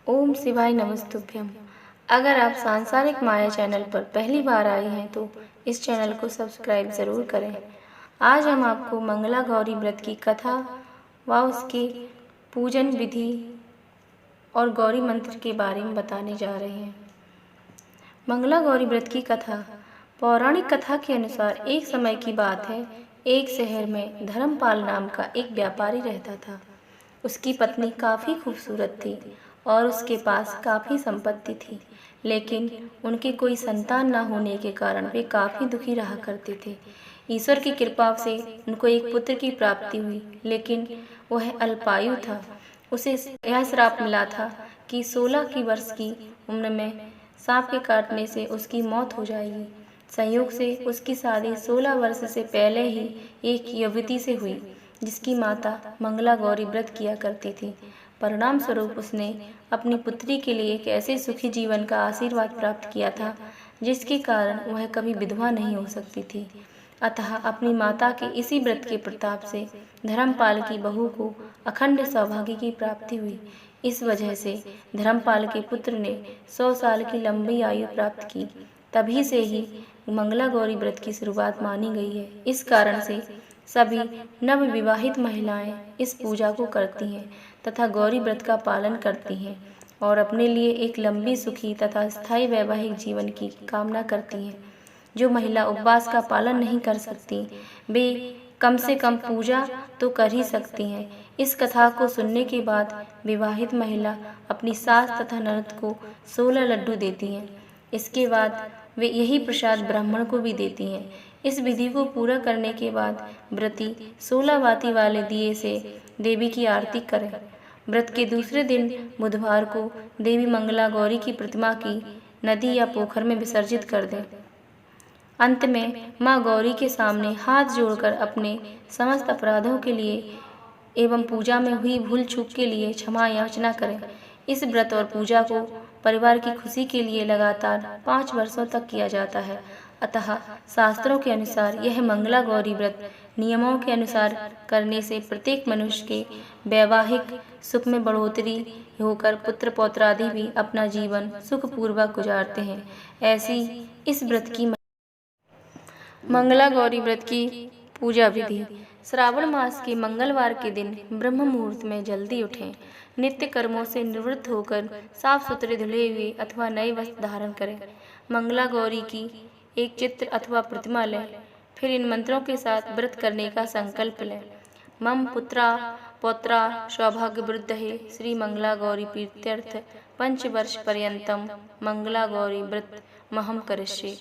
ओम शिवाय नमस्तुभ्यम। अगर आप सांसारिक माया चैनल पर पहली बार आए हैं तो इस चैनल को सब्सक्राइब ज़रूर करें। आज हम आपको मंगला गौरी व्रत की कथा व उसके पूजन विधि और गौरी मंत्र के बारे में बताने जा रहे हैं। मंगला गौरी व्रत की कथा। पौराणिक कथा के अनुसार एक समय की बात है, एक शहर में धर्मपाल नाम का एक व्यापारी रहता था। उसकी पत्नी काफ़ी खूबसूरत थी और उसके पास काफ़ी संपत्ति थी, लेकिन उनके कोई संतान न होने के कारण वे काफ़ी दुखी रहा करते थे। ईश्वर की कृपा से उनको एक पुत्र की प्राप्ति हुई, लेकिन वह अल्पायु था। उसे यह श्राप मिला था कि 16 की वर्ष की उम्र में सांप के काटने से उसकी मौत हो जाएगी। संयोग से उसकी शादी 16 वर्ष से पहले ही एक युवती से हुई, जिसकी माता मंगला गौरी व्रत किया करती थी। परिणाम स्वरूप उसने अपनी पुत्री के लिए एक ऐसे सुखी जीवन का आशीर्वाद प्राप्त किया था, जिसके कारण वह कभी विधवा नहीं हो सकती थी। अतः अपनी माता के इसी व्रत के प्रताप से धर्मपाल की बहू को अखंड सौभाग्य की प्राप्ति हुई। इस वजह से धर्मपाल के पुत्र ने 100 साल की लंबी आयु प्राप्त की। तभी से ही मंगला गौरी व्रत की शुरुआत मानी गई है। इस कारण से सभी नवविवाहित महिलाएं इस पूजा को करती हैं तथा गौरी व्रत का पालन करती हैं और अपने लिए एक लंबी, सुखी तथा स्थायी वैवाहिक जीवन की कामना करती हैं। जो महिला उपवास का पालन नहीं कर सकती, वे कम से कम पूजा तो कर ही सकती हैं। इस कथा को सुनने के बाद विवाहित महिला अपनी सास तथा ननद को 16 लड्डू देती हैं। इसके बाद वे यही प्रसाद ब्राह्मण को भी देती हैं। इस विधि को पूरा करने के बाद व्रती 16 बाती वाले दिए से देवी की आरती करें। व्रत के दूसरे दिन बुधवार को देवी मंगला गौरी की प्रतिमा की नदी या पोखर में विसर्जित कर दें। अंत में मां गौरी के सामने हाथ जोड़कर अपने समस्त अपराधों के लिए एवं पूजा में हुई भूल चूक के लिए क्षमा याचना करें। इस व्रत और पूजा को परिवार की खुशी के लिए लगातार 5 वर्षों तक किया जाता है। अतः शास्त्रों के अनुसार यह मंगला गौरी व्रत नियमों के अनुसार करने से प्रत्येक मनुष्य के वैवाहिक सुख में बढ़ोतरी होकर पुत्र पौत्रादि भी अपना जीवन सुखपूर्वक गुजारते हैं। ऐसी इस व्रत की मंगला गौरी व्रत की पूजा विधि। श्रावण मास के मंगलवार के दिन ब्रह्म मुहूर्त में जल्दी उठें। नित्य कर्मों से निवृत्त होकर साफ सुथरे धुले हुए अथवा नए वस्त्र धारण करें। मंगला गौरी की एक चित्र अथवा प्रतिमा लें। फिर इन मंत्रों के साथ व्रत करने का संकल्प लें। मम पुत्रा पौत्रा सौभाग्य वृद्धये श्री मंगला गौरी प्रीत्यर्थ 5 वर्ष पर्यंतम मंगला गौरी व्रत महम करिष्ये।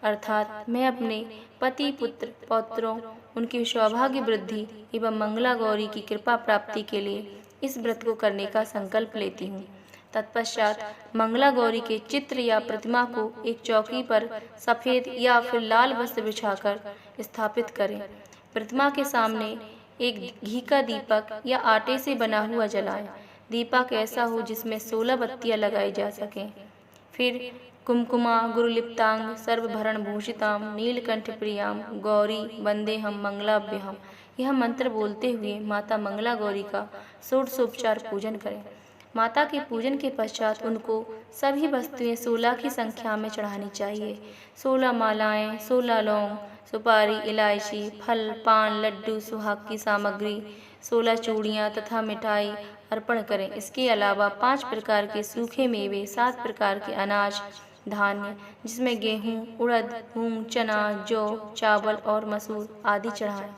अर्थात मैं अपने पति, पुत्र, पौत्रों, उनकी सौभाग्य वृद्धि एवं मंगला गौरी की कृपा प्राप्ति के लिए इस व्रत को करने का संकल्प लेती हूँ। तत्पश्चात मंगला गौरी के चित्र या प्रतिमा को एक चौकी पर सफ़ेद या फिर लाल वस्त्र बिछाकर स्थापित करें। प्रतिमा के सामने एक घी का दीपक या आटे से बना हुआ जलाएं। दीपक ऐसा हो जिसमें 16 बत्तियां लगाई जा सकें। फिर कुमकुमा गुरुलिप्तांग सर्वभरण भूषिताम नीलकंठ प्रियाम गौरी वंदेहम मंगलाभ्यहम यह मंत्र बोलते हुए माता मंगला गौरी का षोडशोपचार पूजन करें। माता के पूजन के पश्चात उनको सभी वस्तुएं 16 की संख्या में चढ़ानी चाहिए। 16 मालाएं, 16 लौंग, सुपारी, इलायची, फल, पान, लड्डू, सुहाग की सामग्री, 16 चूड़ियाँ तथा मिठाई अर्पण करें। इसके अलावा 5 प्रकार के सूखे मेवे, 7 प्रकार के अनाज धान्य जिसमें गेहूँ, उड़द, मूंग, चना, जौ, चावल और मसूर आदि चढ़ाएं।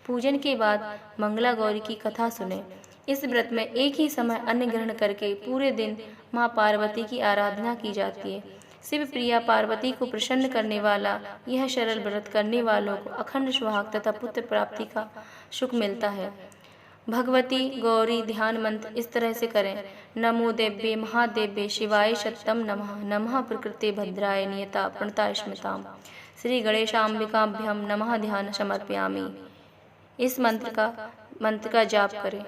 पूजन के बाद मंगला गौरी की कथा सुनें। इस व्रत में एक ही समय अन्न ग्रहण करके पूरे दिन माँ पार्वती की आराधना की जाती है। शिव प्रिया पार्वती को प्रसन्न करने वाला यह सरल व्रत करने वालों को अखंड सुहाग तथा पुत्र प्राप्ति का सुख मिलता है। भगवती गौरी ध्यान मंत्र इस तरह से करें। नमो देव्ये महादेव्ये शिवाय शतम नमः। नमः प्रकृते भद्राय नियता प्रणता स्मृताम। श्री गणेशाम्बिकाभ्यम नमः ध्यान समर्पयामि। इस मंत्र का जाप करें।